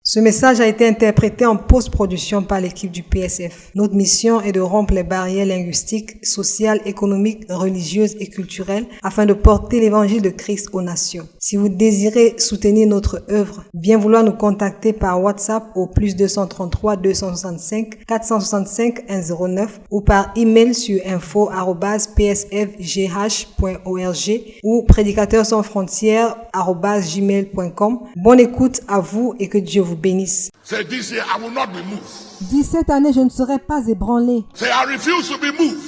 Ce message a été interprété en post-production par l'équipe du PSF. Notre mission est de rompre les barrières linguistiques, sociales, économiques, religieuses et culturelles afin de porter l'évangile de Christ aux nations. Si vous désirez soutenir notre œuvre, bien vouloir nous contacter par WhatsApp au +233 265 465 109 ou par email sur info@psfgh.org ou prédicateurs-sans-frontières@gmail.com. Bonne écoute à vous et que Dieu vous bénisse. Say this year I will not be moved. Dis cette année, je ne serai pas ébranlé. Say I refuse to be moved.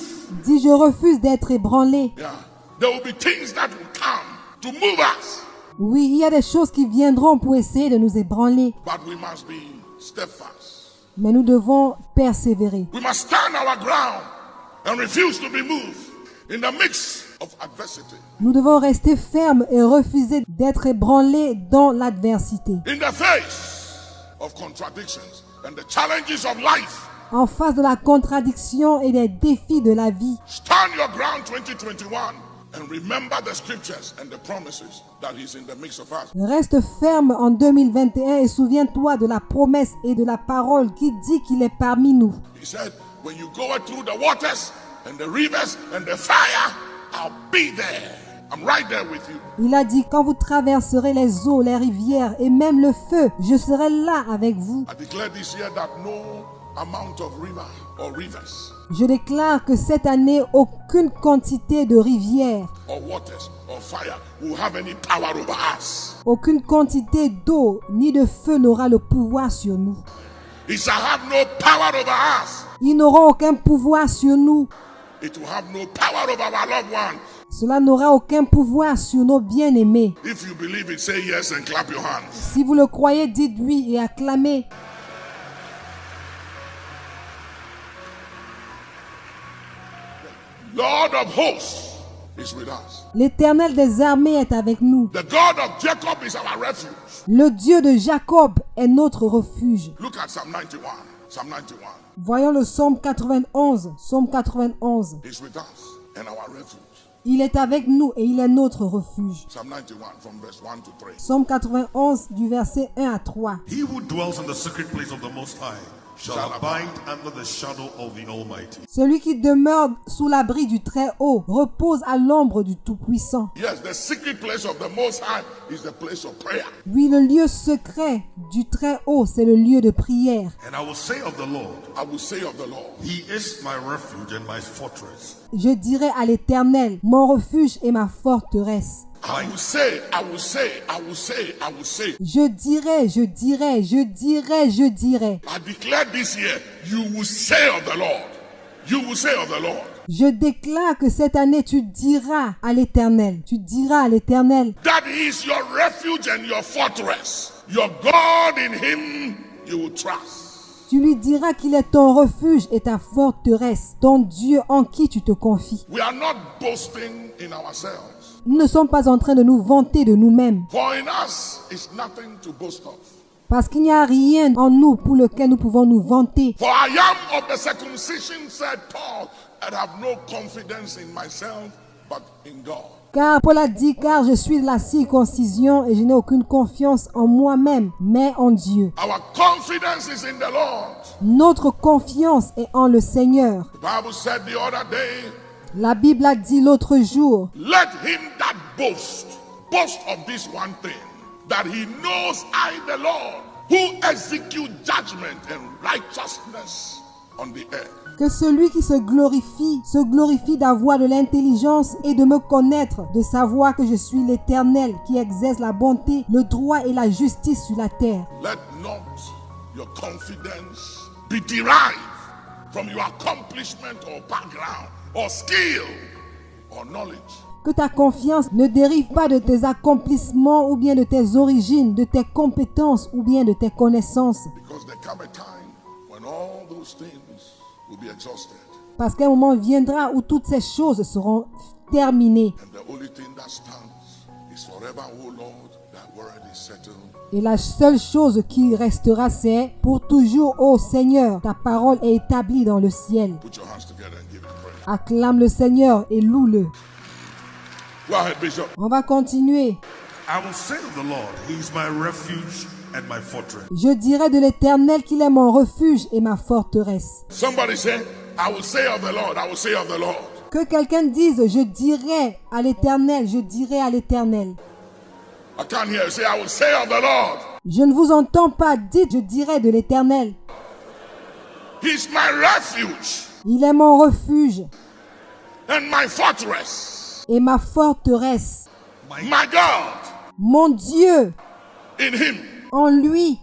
Dis je refuse d'être ébranlé. Yeah. There will be things that will come to move us. Oui, il y a des choses qui viendront pour essayer de nous ébranler. But we must be steadfast. Mais nous devons persévérer. We must stand our ground and refuse to be moved in the midst of adversity. Nous devons rester fermes et refuser d'être ébranlés dans l'adversité. In the face of contradictions and the challenges of life. En face de la contradiction et des défis de la vie. Stand your ground 2021 and remember the scriptures and the promises that is in the midst of us. Reste ferme en 2021 et souviens-toi de la promesse et de la parole qui dit qu'il est parmi nous. He said, when you go through the waters and the rivers and the fire, I'll be there. I'm right there with you. Il a dit, quand vous traverserez les eaux, les rivières et même le feu, je serai là avec vous. I declare this year that no amount of river or rivers Je déclare que cette année, aucune quantité de rivières, or waters or fire will have any power over us. aucune quantité d'eau ni de feu n'aura le pouvoir sur nous. It shall have no power over us. Ils n'auront aucun pouvoir sur nous. It will have no power over our loved ones. Cela n'aura aucun pouvoir sur nos bien-aimés. If you believe it, say yes and clap your hands. Si vous le croyez, dites oui et acclamez. Lord of hosts is with us. L'Éternel des armées est avec nous. The God of Jacob is our refuge. Le Dieu de Jacob est notre refuge. Look at Psalm 91. Psalm 91 Voyons le psaume 91. Psaume 91. is with us and our refuge. Il est avec nous et il est notre refuge. Psalm 91 from verse 1 to 3. Psaume 91 du verset 1 à 3. He who dwells in the secret place of the Most High shall abide under the shadow of the Almighty. Celui qui demeure sous l'abri du Très-Haut repose à l'ombre du Tout-Puissant. Yes, the secret place of the Most High is the place of prayer. Oui, le lieu secret du Très-Haut, c'est le lieu de prière. And I will say of the Lord, I will say of the Lord, He is my refuge and my fortress. Je dirai à l'Éternel, mon refuge et ma forteresse. I will say, I will say, I will say, I will say. Je dirai, je dirai, je dirai, je dirai. I declare this year, you will say of the Lord. You will say of the Lord. Je déclare que cette année, tu diras à l'Éternel. Tu diras à l'Éternel. That He is your refuge and your fortress. Your God, in Him you will trust. Tu lui diras qu'il est ton refuge et ta forteresse, ton Dieu en qui tu te confies. We are not boasting in ourselves. Nous ne sommes pas en train de nous vanter de nous-mêmes, For in us is nothing to boast of. parce qu'il n'y a rien en nous pour lequel nous pouvons nous vanter. For I am of the circumcision, said Paul, and have no confidence in myself, but in God. Car Paul a dit, car je suis de la circoncision et je n'ai aucune confiance en moi-même, mais en Dieu. Our confidence is in the Lord. Notre confiance est en le Seigneur. The Bible said the other day, La Bible a dit l'autre jour, let him that boast of this one thing, that he knows I, the Lord, who execute judgment and righteousness on the earth. que celui qui se glorifie d'avoir de l'intelligence et de me connaître, de savoir que je suis l'Éternel qui exerce la bonté, le droit et la justice sur la terre. Let not your confidence be derived from your accomplishment or background or skill or knowledge. Que ta confiance ne dérive pas de tes accomplissements ou bien de tes origines, de tes compétences ou bien de tes connaissances. Because there come a time when all those things will be exhausted. Parce qu'un moment viendra où toutes ces choses seront terminées. And the only thing that stands is forever, O Lord, thy word is settled. Et la seule chose qui restera, c'est pour toujours, ô Seigneur, ta parole est établie dans le ciel. Put your hands together and give him praise. Acclame le Seigneur et loue-le. Go ahead, Bishop. On va continuer. I will say of the Lord, He is my refuge and my fortress. Je dirai de l'Éternel qu'il est mon refuge et ma forteresse. Somebody say, I will say of the Lord, I will say of the Lord. Que quelqu'un dise, je dirai à l'Éternel, je dirai à l'Éternel. I can't hear you say, I will say of the Lord. Je ne vous entends pas, dites, je dirai de l'Éternel. He's my refuge Il est mon refuge and my fortress. et ma forteresse. My God, Mon Dieu, in him en lui,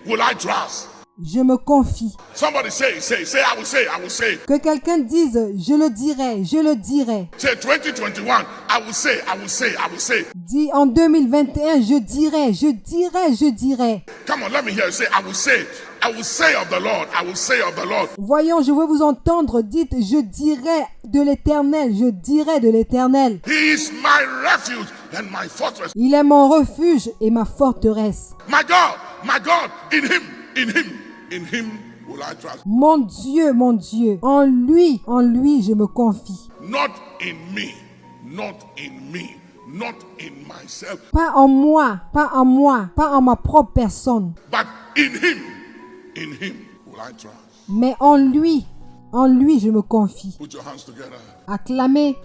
will I trust. je me confie. Somebody say, I will say, I will say. Que quelqu'un dise, je le dirai, je le dirai. Say 2021, I will say, I will say, I will say. Dis en 2021, je dirai, je dirai, je dirai. Come on, let me hear you say, I will say of the Lord, I will say of the Lord. Voyons, je veux vous entendre. Dites, je dirai de l'Éternel, je dirai de l'Éternel. He is my refuge and my fortress. Il est mon refuge et ma forteresse. My God, in him will I trust. Mon Dieu, en lui, je me confie. Not in me, not in myself, Pas en moi, pas en ma propre personne, but in him will I trust. mais en lui, je me confie. Put your hands together. Acclamez.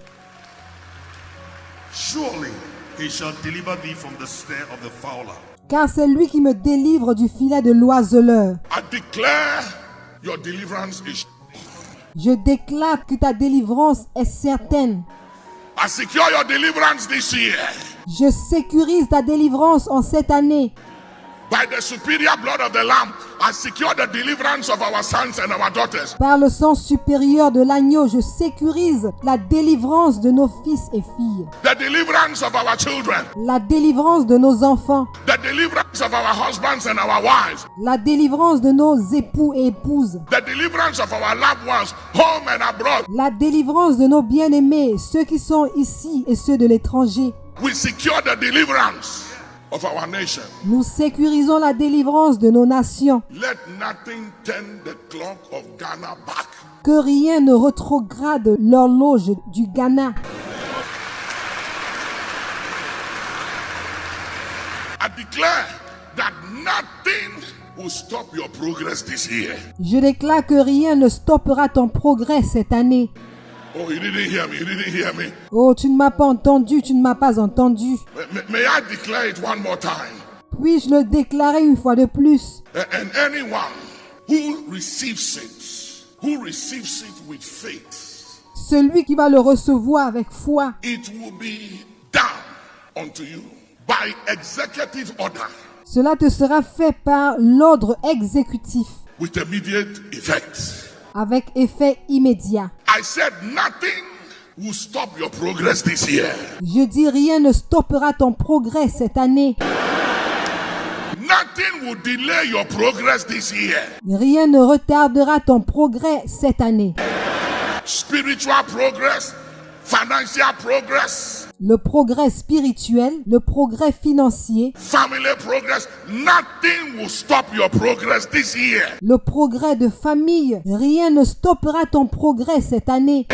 Surely he shall deliver thee from the snare of the fowler, Car c'est lui qui me délivre du filet de l'oiseleur. I declare your deliverance is. Je déclare que ta délivrance est certaine. I secure your deliverance this year Je sécurise ta délivrance en cette année. by the superior blood of the Lamb. I secure the deliverance of our sons and our daughters. Par le sang supérieur de l'agneau, je sécurise la délivrance de nos fils et filles. The deliverance of our children. La délivrance de nos enfants. The deliverance of our husbands and our wives. La délivrance de nos époux et épouses. The deliverance of our loved ones, home and abroad. La délivrance de nos bien-aimés, ceux qui sont ici et ceux de l'étranger. We secure the deliverance of our nation. Nous sécurisons la délivrance de nos nations. Let nothing turn the clock of Ghana back. Que rien ne rétrograde l'horloge du Ghana. I declare that nothing will stop your progress this year. Je déclare que rien ne stoppera ton progrès cette année. Oh, you didn't hear me. You didn't hear me. Oh, tu ne m'as pas entendu, tu ne m'as pas entendu. May I declare it one more time? Puis-je le déclarer une fois de plus? And anyone who receives it with faith, Celui qui va le recevoir avec foi, it will be done unto you by executive order cela te sera fait par l'ordre exécutif, with immediate effect. avec effet immédiat. I said nothing will stop your progress this year. Je dis rien ne stoppera ton progrès cette année. Nothing will delay your progress this year. Rien ne retardera ton progrès cette année. Spiritual progress, financial progress, Le progrès spirituel, le progrès financier, family progress, nothing will stop your progress this year. le progrès de famille, rien ne stoppera ton progrès cette année.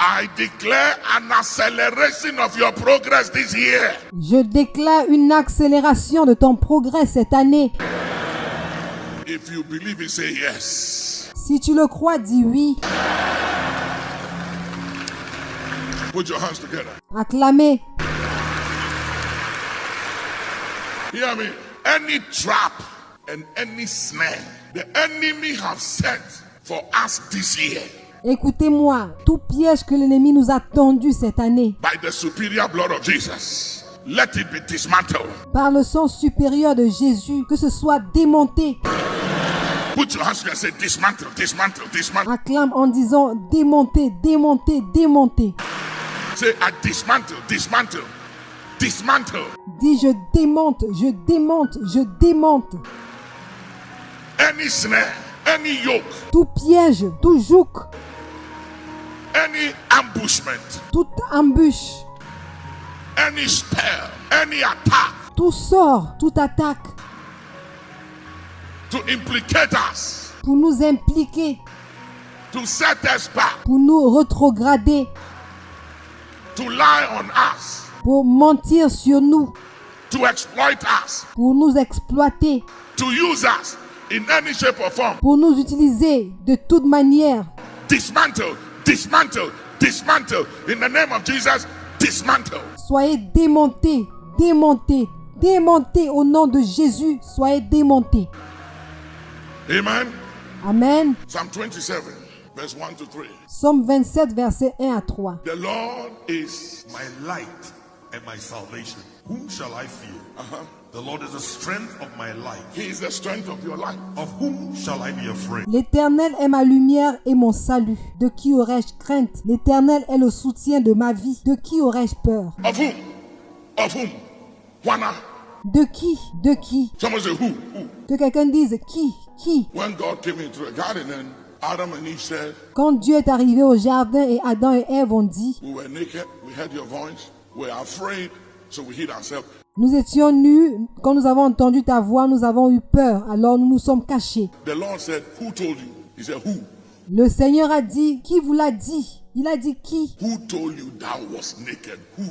I declare an acceleration of your progress this year. Je déclare une accélération de ton progrès cette année. If you believe it, say yes. Si tu le crois, dis oui. Put your hands together. Acclamez. Hear me. Any trap and any snare the enemy have set for us this year Écoutez-moi, tout piège que l'ennemi nous a tendu cette année, by the superior blood of Jesus, let it be dismantled. par le sang supérieur de Jésus, que ce soit démonté. Put your hands together and say dismantle, dismantle, dismantle. Acclame en disant démonter, démonter, démonter. Say I dismantle, dismantle, dismantle. Dis je démonte, je démonte, je démonte. Any snare, any yoke, Tout piège, tout joug, any ambushment, toute embûche, any spell, any attack tout sort, toute attaque to implicate us, pour nous impliquer, to set us back, pour nous rétrograder, to lie on us, pour mentir sur nous, to exploit us, pour nous exploiter, to use us in any shape or form. pour nous utiliser de toute manière. Dismantle, dismantle, dismantle. In the name of Jesus, dismantle. Soyez démontés, démontés, démontés au nom de Jésus. Soyez démontés. Amen. Amen. Psalm 27, verse 1 to 3. Psaume 27, versets 1 à 3. The Lord is My light and my salvation. Whom shall I fear? The Lord is the strength of my life. He is the strength of your life. Of whom shall I be afraid? L'Éternel est ma lumière et mon salut. De qui aurais-je crainte? L'Éternel est le soutien de ma vie. De qui aurais-je peur? Of whom? Of whom? Wana. De qui? De qui? Someone say who? Who? Que quelqu'un dise qui? Qui? When God came into the garden and Adam and Eve said, Quand Dieu est arrivé au jardin et Adam et Ève ont dit, we were naked, we heard your voice, we were afraid, so we hid ourselves. nous étions nus, quand nous avons entendu ta voix, nous avons eu peur, alors nous nous sommes cachés. The Lord said, who told you? He said, who? Le Seigneur a dit, qui vous l'a dit? Il a dit qui? Who told you thou was naked? Who?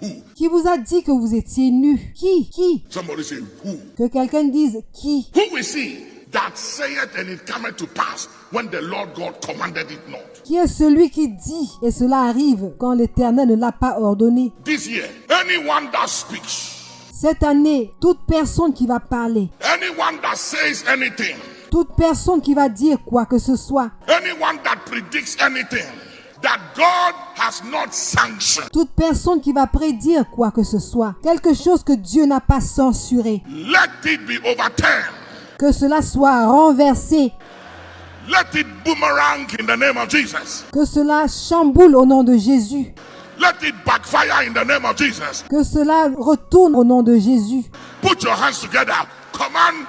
Who? Qui vous a dit que vous étiez nus? Qui? Qui? Somebody say who? Que quelqu'un dise qui? Who is he that saith and it cometh to pass when the Lord God commanded it not? Qui est celui qui dit et cela arrive quand l'Éternel ne l'a pas ordonné? This year, anyone that speaks, Cette année, toute personne qui va parler, anyone that says anything, toute personne qui va dire quoi que ce soit, anyone that predicts anything that God has not sanctioned, toute personne qui va prédire quoi que ce soit, quelque chose que Dieu n'a pas censuré, let it be overturned. que cela soit renversé, Let it boomerang in the name of Jesus. que cela chamboule au nom de Jésus, Let it backfire in the name of Jesus. que cela retourne au nom de Jésus. Put your hands together. Command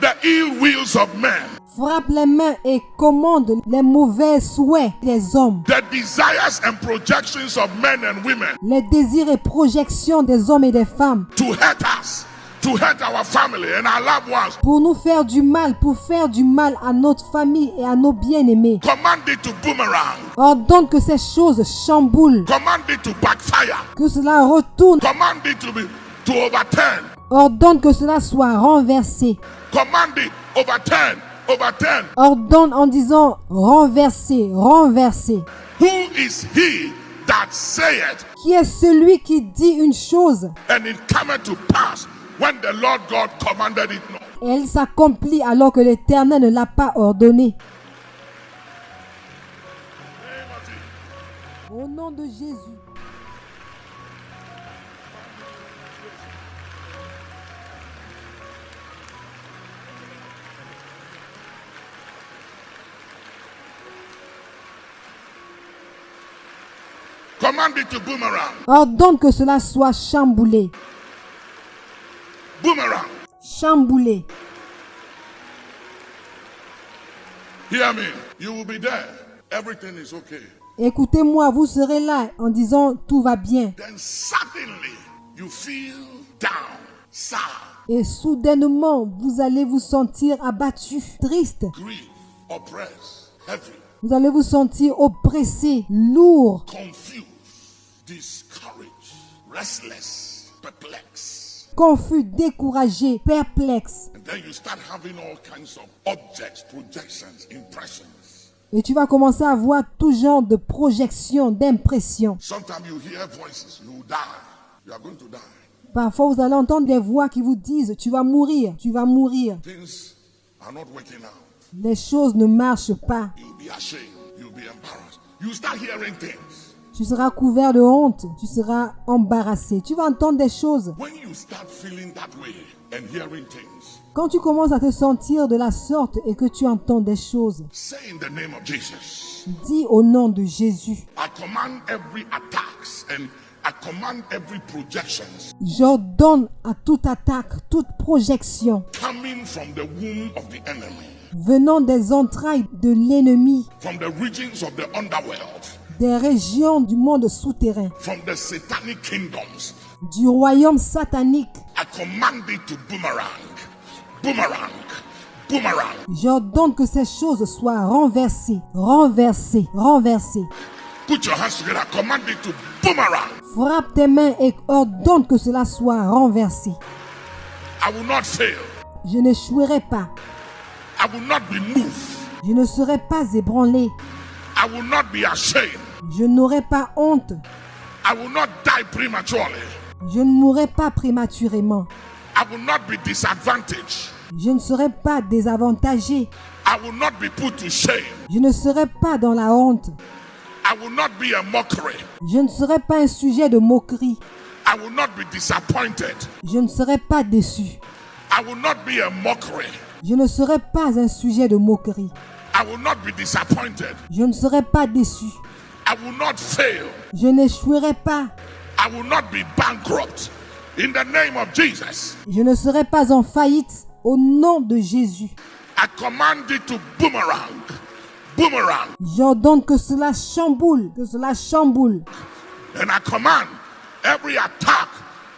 the ill wills of men, Frappe les mains et commande les mauvais souhaits des hommes, the desires and projections of men and women les désirs et projections des hommes et des femmes, to hurt us, to hurt our family and our loved ones. pour nous faire du mal, pour faire du mal à notre famille et à nos bien-aimés. Command it to boomerang. Ordonne que ces choses chamboulent, Command it to backfire. que cela retourne. Command it to overturn. Ordonne que cela soit renversé. Command it overturn. Overturn. Ordonne en disant renverser, renverser. Who is he that saith Qui est celui qui dit une chose and it cometh to pass when the Lord God commanded it not? et elle s'accomplit alors que l'Éternel ne l'a pas ordonné? Au nom de Jésus. Command it to boomerang. Ordonne que cela soit chamboulé. Boomerang. Chamboulé. Hear me. You will be there. Everything is okay. Écoutez-moi, vous serez là en disant tout va bien. Then suddenly you feel down, sad, Et soudainement, vous allez vous sentir abattu, triste. grief, oppressed, heavy, Vous allez vous sentir oppressé, lourd, confused, discouraged, restless, perplexed. confus, découragé, perplexe. And then you start having all kinds of objects, projections, impressions. Et tu vas commencer à voir tout genre de projections, d'impressions. Sometimes you hear voices, you die. You are going to die. Parfois, vous allez entendre des voix qui vous disent « Tu vas mourir, tu vas mourir Things are not working out. ». Les choses ne marchent pas. You'll be ashamed. You'll be embarrassed. You start hearing things. Tu seras couvert de honte, tu seras embarrassé. Tu vas entendre des choses. When you start feeling that way and hearing things, Quand tu commences à te sentir de la sorte et que tu entends des choses, say in the name of Jesus, dis au nom de Jésus. I command every attacks and I command every projections J'ordonne à toute attaque, toute projection coming from the womb of the enemy, venant des entrailles de l'ennemi, from the regions of the underworld, des régions du monde souterrain, from the satanic kingdoms. du royaume satanique. I command it to boomerang, boomerang, boomerang. J'ordonne que ces choses soient renversées, renversées, renversées. Put your hands together. Command it to boomerang. Frappe tes mains et ordonne que cela soit renversé. I will not fail. Je n'échouerai pas. I will not be moved. Je ne serai pas ébranlé. I will not be ashamed. Je n'aurai pas honte. I will not die prematurely. Je ne mourrai pas prématurément. I will not be disadvantaged. Je ne serai pas désavantagé. I will not be put to shame. Je ne serai pas dans la honte. I will not be a mockery. Je ne serai pas un sujet de moquerie. I will not be disappointed. Je ne serai pas déçu. I will not be a mockery. Je ne serai pas un sujet de moquerie. I will not be disappointed. Je ne serai pas déçu. I will not fail. Je n'échouerai pas. I will not be bankrupt. In the name of Jesus, Je ne serai pas en faillite au nom de Jésus. I command it to boomerang. Boomerang. J'ordonne que cela chamboule, que cela chamboule. And I command every attack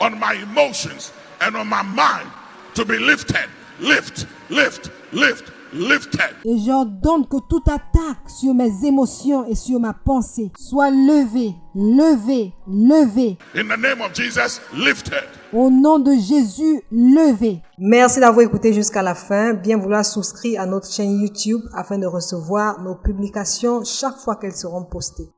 on my emotions and on my mind to be lifted. Lift, lift, lift, lifted. Et j'ordonne que toute attaque sur mes émotions et sur ma pensée soit levée, levée, levée. In the name of Jesus, lifted. Au nom de Jésus, levée. Merci d'avoir écouté jusqu'à la fin. Bien vouloir souscrire à notre chaîne YouTube afin de recevoir nos publications chaque fois qu'elles seront postées.